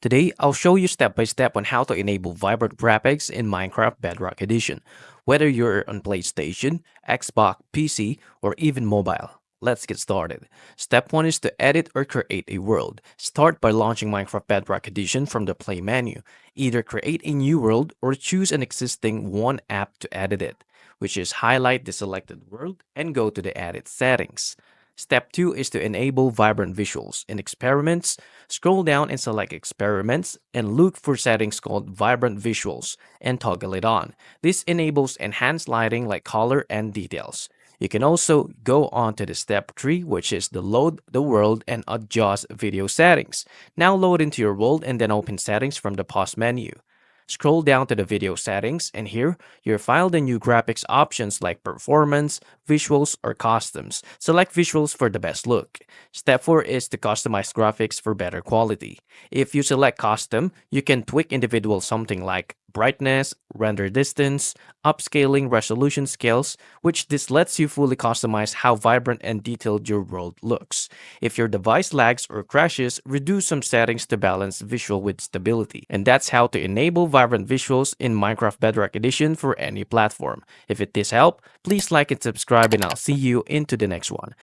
Today, I'll show you step by step on how to enable vibrant graphics in Minecraft Bedrock Edition, whether you're on PlayStation, Xbox, PC, or even mobile. Let's get started. Step 1 is to edit or create a world. Start by launching Minecraft Bedrock Edition from the Play menu. Either create a new world or choose an existing one app to edit it, which is highlight the selected world and go to the Edit settings. Step 2 is to enable vibrant visuals. In Experiments, scroll down and select Experiments and look for settings called Vibrant Visuals and toggle it on. This enables enhanced lighting like color and details. You can also go on to the step 3, which is the load the world and adjust video settings. Now load into your world and then open settings from the pause menu. Scroll down to the video settings, and here you'll find the new graphics options like performance, visuals, or customs. Select visuals for the best look. Step 4 is to customize graphics for better quality. If you select custom, you can tweak individual something like brightness, render distance, upscaling resolution scales, which this lets you fully customize how vibrant and detailed your world looks. If your device lags or crashes, reduce some settings to balance visual with stability. And that's how to enable vibrant visuals in Minecraft Bedrock Edition for any platform. If it did help, please like and subscribe, and I'll see you into the next one.